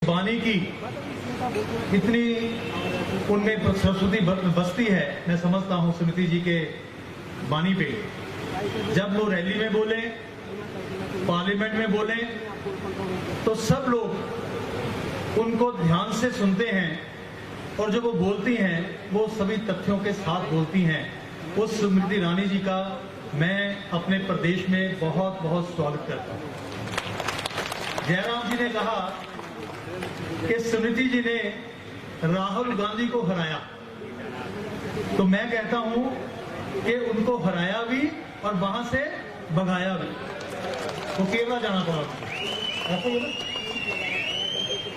बानी की इतनी उनमें सरस्वती बसती है, मैं समझता हूं स्मृति जी के बानी पे। जब वो रैली में बोले, पार्लियामेंट में बोले, तो सब लोग उनको ध्यान से सुनते हैं और जो वो बोलती हैं वो सभी तथ्यों के साथ बोलती हैं। उस स्मृति ईरानी जी का मैं अपने प्रदेश में बहुत बहुत स्वागत करता हूं। जयराम जी ने कहा कि स्मृति जी ने राहुल गांधी को हराया, तो मैं कहता हूं कि उनको हराया भी और वहां से भगाया भी। वो केरला जाना पड़ा, ऐसा ही ना?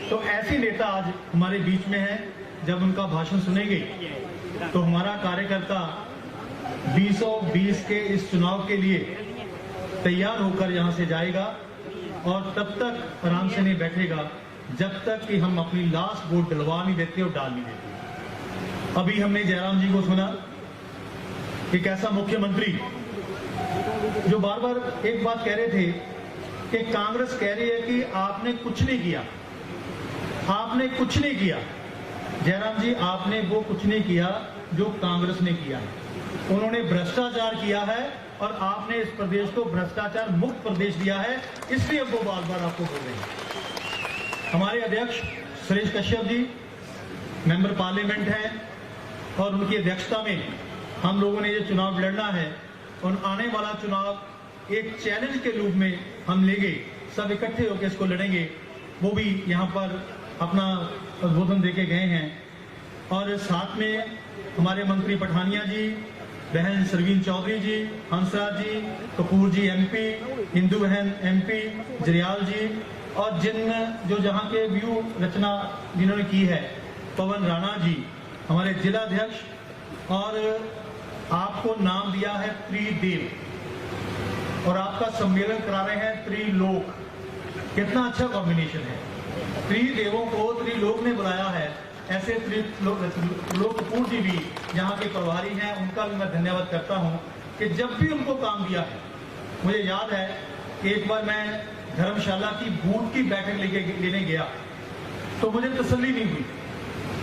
तो ऐसी नेता आज हमारे बीच में है। जब उनका भाषण सुनेंगे तो हमारा कार्यकर्ता 2020 के इस चुनाव के लिए तैयार होकर यहां से जाएगा और तब तक आराम से नहीं बैठेगा जब तक कि हम अपनी लास्ट वोट डलवा नहीं देते और डाल नहीं देते। अभी हमने जयराम जी को सुना, एक ऐसा मुख्यमंत्री जो बार बार एक बात कह रहे थे कि कांग्रेस कह रही है कि आपने कुछ नहीं किया, आपने कुछ नहीं किया। जयराम जी, आपने वो कुछ नहीं किया जो कांग्रेस ने किया है। उन्होंने भ्रष्टाचार किया है और आपने इस प्रदेश को भ्रष्टाचार मुक्त प्रदेश दिया है, इसलिए वो बार बार आपको बोल रहे हैं। हमारे अध्यक्ष सुरेश कश्यप जी मेंबर पार्लियामेंट हैं और उनकी अध्यक्षता में हम लोगों ने ये चुनाव लड़ना है और आने वाला चुनाव एक चैलेंज के रूप में हम लेंगे, सब इकट्ठे होकर इसको लड़ेंगे। वो भी यहाँ पर अपना उद्बोधन देके गए हैं और साथ में हमारे मंत्री पठानिया जी, बहन सरवीन चौधरी जी, हंसराज जी, कपूर जी एमपी, हिंदू बहन एमपी, जरियाल जी और जो जहां के व्यू रचना जिन्होंने की है, पवन राणा जी हमारे जिला अध्यक्ष, और आपको नाम दिया है त्रिदेव और आपका सम्मेलन करा रहे हैं त्रिलोक। कितना अच्छा कॉम्बिनेशन है। त्रिदेवों को त्रिलोक ने बुलाया है। ऐसे त्रिलोक कपूर जी भी यहाँ के प्रभारी हैं, उनका भी मैं धन्यवाद करता हूँ कि जब भी उनको काम दिया है। मुझे याद है कि एक बार मैं धर्मशाला की बूथ की बैठक लेने गया तो मुझे तसल्ली नहीं हुई,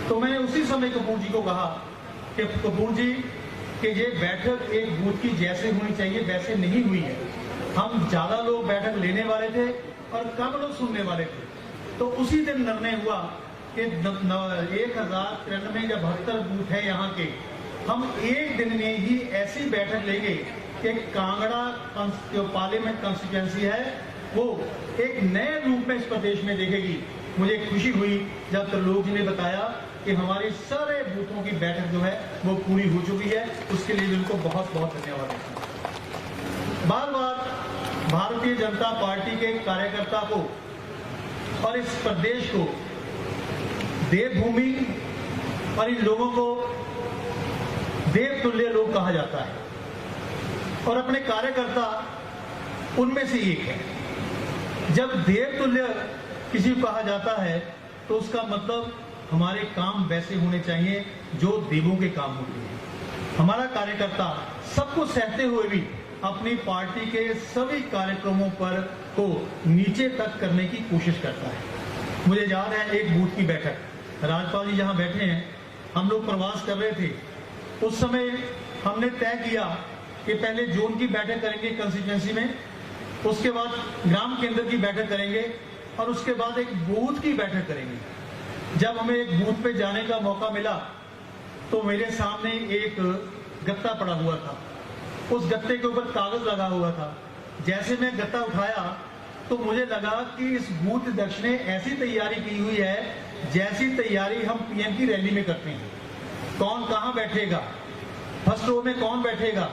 तो मैंने उसी समय कपूर जी को कहा कि कपूर जी कि ये बैठक एक बूथ की जैसे होनी चाहिए वैसे नहीं हुई है। हम ज्यादा लोग बैठक लेने वाले थे और कम लोग सुनने वाले थे। तो उसी दिन निर्णय हुआ कि 1093 या 72 बूथ है यहाँ के, हम एक दिन में ही ऐसी बैठक लेंगे कि कांगड़ा जो पार्लियामेंट कॉन्स्टिट्यूएंसी है वो एक नए रूप में इस प्रदेश में देखेगी। मुझे खुशी हुई जब त्रिलोक जी ने बताया कि हमारी सारे बूथों की बैठक जो है वो पूरी हो चुकी है। उसके लिए उनको बहुत बहुत धन्यवाद देता हूं। बार बार भारतीय जनता पार्टी के कार्यकर्ता को और इस प्रदेश को देवभूमि और इन लोगों को देवतुल्य लोग कहा जाता है और अपने कार्यकर्ता उनमें से एक है। जब देवतुल्य किसी को कहा जाता है तो उसका मतलब हमारे काम वैसे होने चाहिए जो देवों के काम होते हैं। हमारा कार्यकर्ता सबको सहते हुए भी अपनी पार्टी के सभी कार्यक्रमों पर को नीचे तक करने की कोशिश करता है। मुझे याद है एक बूथ की बैठक, राज्यपाल जी जहां बैठे हैं, हम लोग प्रवास कर रहे थे। उस समय हमने तय किया कि पहले जोन की बैठक करेंगे कंस्टिट्यूएंसी में, उसके बाद ग्राम केंद्र की बैठक करेंगे और उसके बाद एक बूथ की बैठक करेंगे। जब हमें एक बूथ पे जाने का मौका मिला तो मेरे सामने एक गत्ता पड़ा हुआ था, उस गत्ते के ऊपर कागज लगा हुआ था। जैसे मैं गत्ता उठाया तो मुझे लगा कि इस बूथ अध्यक्ष ने ऐसी तैयारी की हुई है जैसी तैयारी हम पीएम की रैली में करते हैं। कौन कहां बैठेगा, फर्स्ट रो में कौन बैठेगा,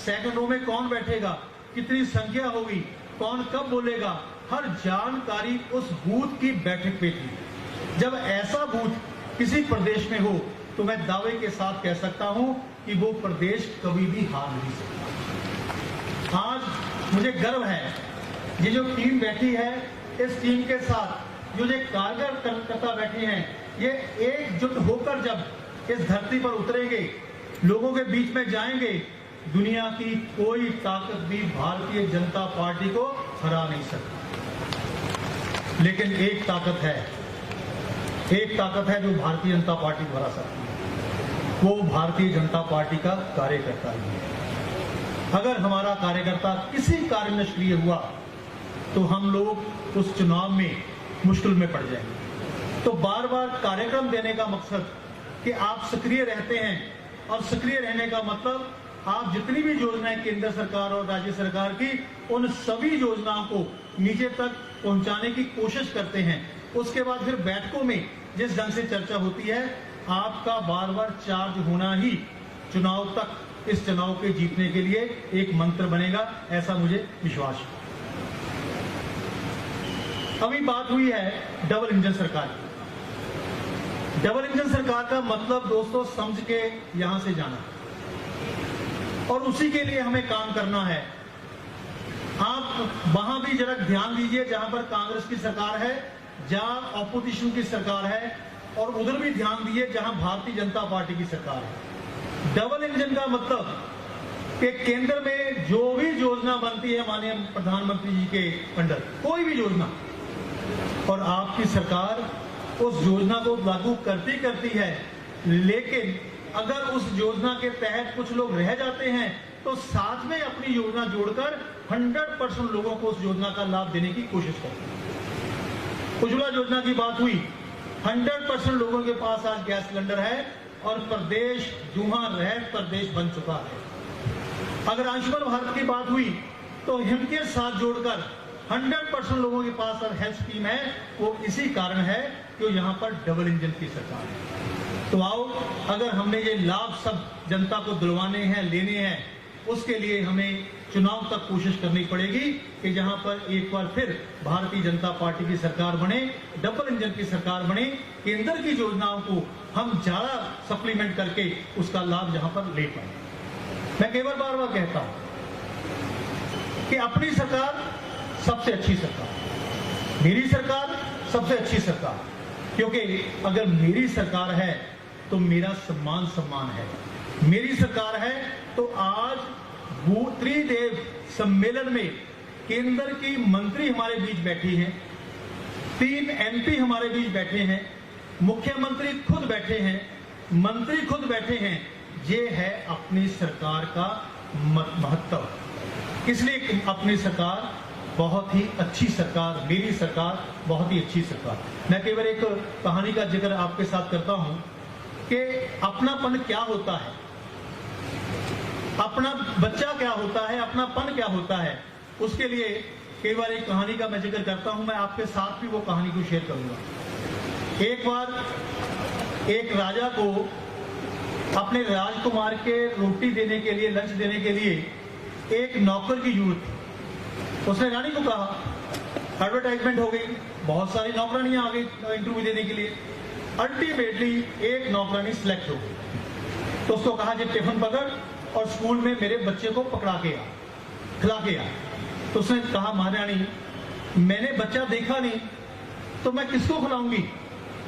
सेकंड रो में कौन बैठेगा, कितनी संख्या होगी, कौन कब बोलेगा, हर जानकारी उस बूथ की बैठक पे थी। जब ऐसा बूथ किसी प्रदेश में हो तो मैं दावे के साथ कह सकता हूं कि वो प्रदेश कभी भी हार नहीं सकता। आज मुझे गर्व है ये जो टीम बैठी है, इस टीम के साथ जो कार्यकर्ता बैठे हैं, ये एकजुट होकर जब इस धरती पर उतरेंगे, लोगों के बीच में जाएंगे, दुनिया की कोई ताकत भी भारतीय जनता पार्टी को हरा नहीं सकती। लेकिन एक ताकत है एक ताकत है जो भारतीय जनता पार्टी द्वारा सकती है, वो भारतीय जनता पार्टी का कार्यकर्ता ही है। अगर हमारा कार्यकर्ता किसी कार्य में सक्रिय हुआ तो हम लोग उस चुनाव में मुश्किल में पड़ जाएंगे। तो बार बार कार्यक्रम देने का मकसद कि आप सक्रिय रहते हैं, और सक्रिय रहने का मतलब आप जितनी भी योजनाएं केंद्र सरकार और राज्य सरकार की, उन सभी योजनाओं को नीचे तक पहुंचाने की कोशिश करते हैं। उसके बाद फिर बैठकों में जिस ढंग से चर्चा होती है, आपका बार बार चार्ज होना ही चुनाव तक, इस चुनाव के जीतने के लिए एक मंत्र बनेगा, ऐसा मुझे विश्वास है। अभी बात हुई है डबल इंजन सरकार की। डबल इंजन सरकार का मतलब दोस्तों समझ के यहां से जाना, और उसी के लिए हमें काम करना है। आप वहां भी जरा ध्यान दीजिए जहां पर कांग्रेस की सरकार है, जहां ऑपोजिशन की सरकार है, और उधर भी ध्यान दीजिए जहां भारतीय जनता पार्टी की सरकार है। डबल इंजन का मतलब कि केंद्र में जो भी योजना बनती है माननीय प्रधानमंत्री जी के अंडर, कोई भी योजना, और आपकी सरकार उस योजना को लागू करती है, लेकिन अगर उस योजना के तहत कुछ लोग रह जाते हैं तो साथ में अपनी योजना जोड़कर 100% लोगों को उस योजना का लाभ देने की कोशिश करते हैं। उज्ज्वला योजना की बात हुई, 100% लोगों के पास आज गैस सिलेंडर है, और प्रदेश जूहा रहत प्रदेश बन चुका है। अगर आयुष्मान भारत की बात हुई तो इनके साथ जोड़कर 100% लोगों के पास अब हेल्थ स्कीम है। वो इसी कारण है कि यहाँ पर डबल इंजन की सरकार है। तो आओ, अगर हमने ये लाभ सब जनता को दिलवाने हैं, लेने हैं, उसके लिए हमें चुनाव तक कोशिश करनी पड़ेगी कि जहां पर एक बार फिर भारतीय जनता पार्टी की सरकार बने, डबल इंजन की सरकार बने, केंद्र की योजनाओं को हम ज्यादा सप्लीमेंट करके उसका लाभ जहां पर ले पाए। मैं कई बार बार बार कहता हूं कि अपनी सरकार सबसे अच्छी सरकार, मेरी सरकार सबसे अच्छी सरकार, क्योंकि अगर मेरी सरकार है तो मेरा सम्मान है। मेरी सरकार है तो आज त्रिदेव सम्मेलन में केंद्र की मंत्री हमारे बीच बैठी हैं, 3 MP हमारे बीच बैठे हैं, मुख्यमंत्री खुद बैठे हैं, मंत्री खुद बैठे हैं। ये है अपनी सरकार का महत्व। इसलिए अपनी सरकार बहुत ही अच्छी सरकार, मेरी सरकार बहुत ही अच्छी सरकार। मैं केवल एक कहानी का जिक्र आपके साथ करता हूं कि अपनापन क्या होता है, अपना बच्चा क्या होता है, अपनापन क्या होता है। उसके लिए कई बार एक कहानी का मैं जिक्र करता हूं, मैं आपके साथ भी वो कहानी को शेयर करूंगा। एक बार एक राजा को अपने राजकुमार के रोटी देने के लिए, लंच देने के लिए एक नौकर की जरूरत थी। उसने रानी को कहा, एडवर्टाइजमेंट हो गई, बहुत सारी नौकरानियां आ गई इंटरव्यू देने के लिए। अल्टीमेटली एक नौकरानी सिलेक्ट हो गई। तो उसको कहा, जब टिफिन पकड़ और स्कूल में मेरे बच्चे को पकड़ा के आ, खिला के आ। तो उसने कहा, महारानी मैंने बच्चा देखा नहीं तो मैं किसको खिलाऊंगी।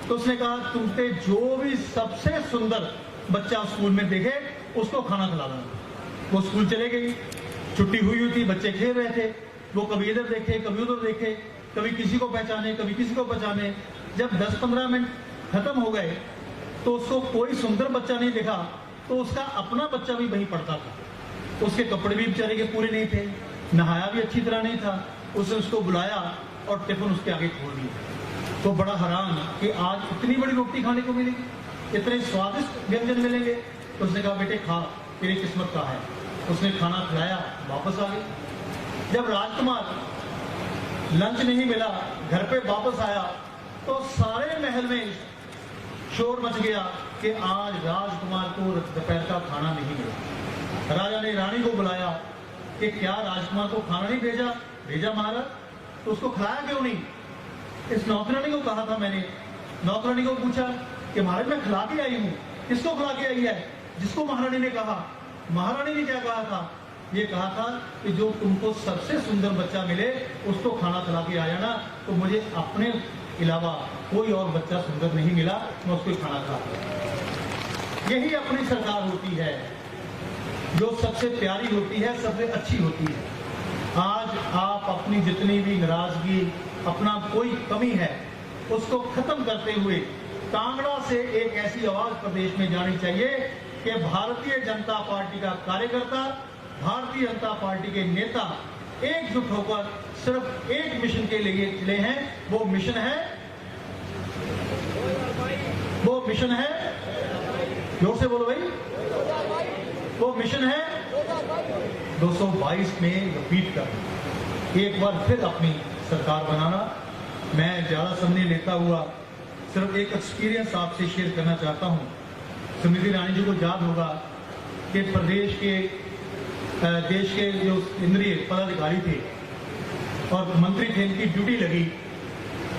तो उसने कहा, तुमसे जो भी सबसे सुंदर बच्चा स्कूल में देखे उसको खाना खिलाना। वो स्कूल चले गई, छुट्टी हुई थी, बच्चे खेल रहे थे। वो कभी इधर देखे, कभी उधर देखे, कभी किसी को पहचाने, कभी किसी को पहचाने। जब 10-15 मिनट खत्म हो गए तो उसको कोई सुंदर बच्चा नहीं दिखा। तो उसका अपना बच्चा भी वहीं पड़ता था। उसके कपड़े भी बेचारे के पूरे नहीं थे, नहाया भी अच्छी तरह नहीं था। उसने उसको बुलाया और टिफिन उसके आगे छोड़ दिया। तो बड़ा हैरान कि आज इतनी बड़ी रोटी खाने को मिलेगी, इतने स्वादिष्ट व्यंजन मिलेंगे। तो उसने कहा, बेटे खा, तेरी किस्मत का है। उसने खाना खिलाया, वापस आ गई। जब राजकुमार लंच नहीं मिला, घर पे वापस आया तो सारे महल में शोर मच गया कि आज राजकुमार को दोपहर का खाना नहीं मिला। राजा ने रानी को बुलाया कि क्या राजकुमार को खाना नहीं भेजा? भेजा महाराज। तो उसको खिलाया क्यों नहीं? इस नौकरानी को कहा था मैंने। नौकरानी को पूछा कि महाराज मैं खिला के आई हूँ। किसको खिला के आई है? जिसको महारानी ने कहा। महारानी ने क्या कहा था? ये कहा था कि जो तुमको सबसे सुंदर बच्चा मिले उसको खाना खिला के आया ना। तो मुझे अपने अलावा कोई और बच्चा सुंदर नहीं मिला, मैं उसको खाना खिलाता। यही अपनी सरकार होती है, जो सबसे प्यारी होती है, सबसे अच्छी होती है। आज आप अपनी जितनी भी नाराजगी, अपना कोई कमी है, उसको खत्म करते हुए कांगड़ा से एक ऐसी आवाज प्रदेश में जानी चाहिए कि भारतीय जनता पार्टी का कार्यकर्ता, भारतीय जनता पार्टी के नेता एकजुट होकर सिर्फ एक मिशन के लिए चले हैं। वो मिशन है, जोर से बोलो भाई, वो मिशन है 222 में रिपीट करना, एक बार फिर अपनी सरकार बनाना। मैं ज्यादा समय लेता हुआ सिर्फ एक एक्सपीरियंस आपसे शेयर करना चाहता हूं। स्मृति ईरानी जी को याद होगा कि प्रदेश के देश के जो केंद्रीय पदाधिकारी थे और मंत्री थे, इनकी ड्यूटी लगी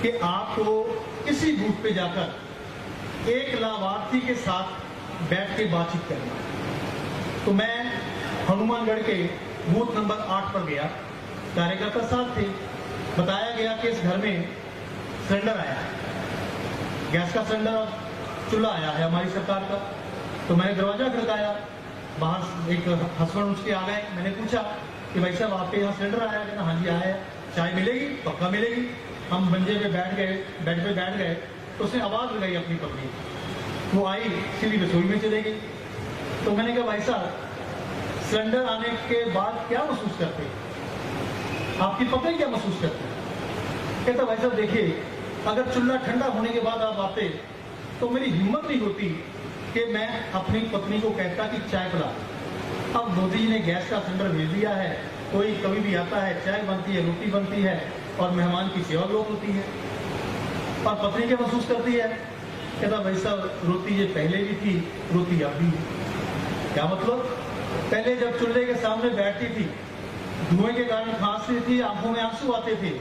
कि आपको किसी बूथ पे जाकर एक लाभार्थी के साथ बैठ के बातचीत करना। तो मैं हनुमानगढ़ के बूथ नंबर 8 पर गया, कार्यकर्ता साथ थे, बताया गया कि इस घर में सिलेंडर आया है, गैस का सिलेंडर, चूल्हा आया है हमारी सरकार का। तो मैंने दरवाजा खड़काया, बाहर एक हस्बैंड उसके आ गए। मैंने पूछा कि भाई साहब आपके यहाँ सिलेंडर आया है? हाँ जी आया है। चाय मिलेगी? पक्का मिलेगी। हम मंजे पे बैठ गए, बेड पे बैठ गए, तो उसने आवाज लगाई अपनी पत्नी, वो आई सीधी रसोई में चले गई। तो मैंने कहा भाई साहब सिलेंडर आने के बाद क्या महसूस करते, आपकी पत्नी क्या महसूस करते? कहता भाई साहब देखिए, अगर चूल्हा ठंडा होने के बाद आप आते तो मेरी हिम्मत नहीं होती कि मैं अपनी पत्नी को कहता कि चाय पिला। अब मोदी जी ने गैस का सिलेंडर भेज दिया है, कोई कभी भी आता है, चाय बनती है, रोटी बनती है और मेहमान की सेवा लोग होती है। और पत्नी क्या महसूस करती है? कहता भाई साहब रोटी ये पहले भी थी, रोटी अब भी है। क्या मतलब? पहले जब चूल्हे के सामने बैठती थी, धुएं के कारण खांसती थी, आंखों में आंसू आते थे,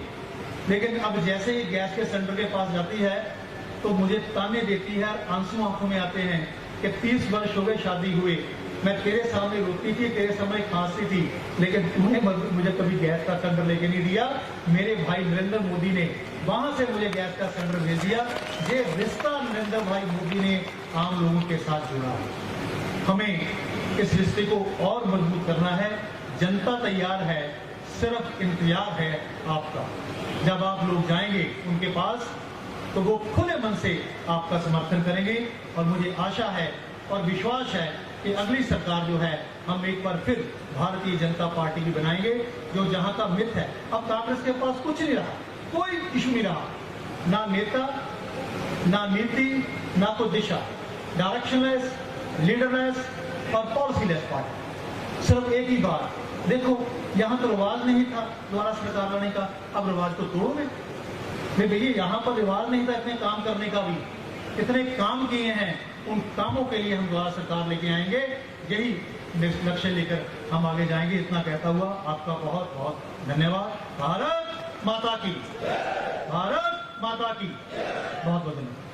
लेकिन अब जैसे ही गैस के सिलेंडर के पास जाती है तो मुझे ताने देती है, आंसू आंखों में आते हैं कि 30 वर्ष हो गए शादी हुए, मैं तेरे सामने रोती थी, तेरे सामने खांसती थी, लेकिन तूने मुझे कभी गैस का सिलेंडर लेके नहीं दिया। मेरे भाई नरेंद्र मोदी ने वहां से मुझे गैस का सिलेंडर भेज दिया। ये रिश्ता नरेंद्र भाई मोदी ने आम लोगों के साथ जोड़ा। हमें इस रिश्ते को और मजबूत करना है। जनता तैयार है, सिर्फ इंतजार है आपका। जब आप लोग जाएंगे उनके पास तो वो खुले मन से आपका समर्थन करेंगे और मुझे आशा है और विश्वास है कि अगली सरकार जो है हम एक बार फिर भारतीय जनता पार्टी की बनाएंगे। जो जहां का मिथ है, अब कांग्रेस के पास कुछ नहीं रहा, कोई इशू नहीं रहा, ना नेता, ना नीति, ना कोई दिशा, डायरेक्शनलेस, लीडरलेस और पॉलिसीलेस पार्टी। सिर्फ एक ही बात, देखो यहाँ तो रिवाज नहीं था द्वारा सरकार लाने का, अब रिवाज को तोड़ो में। भैया यहाँ पर रिवाज नहीं था इतने काम करने का भी, इतने काम किए हैं, उन कामों के लिए हम द्वारा सरकार लेके आएंगे, यही लक्ष्य लेकर हम आगे जाएंगे। इतना कहता हुआ आपका बहुत बहुत धन्यवाद। भारत माता की, भारत माता की बहुत बहुत धन्यवाद।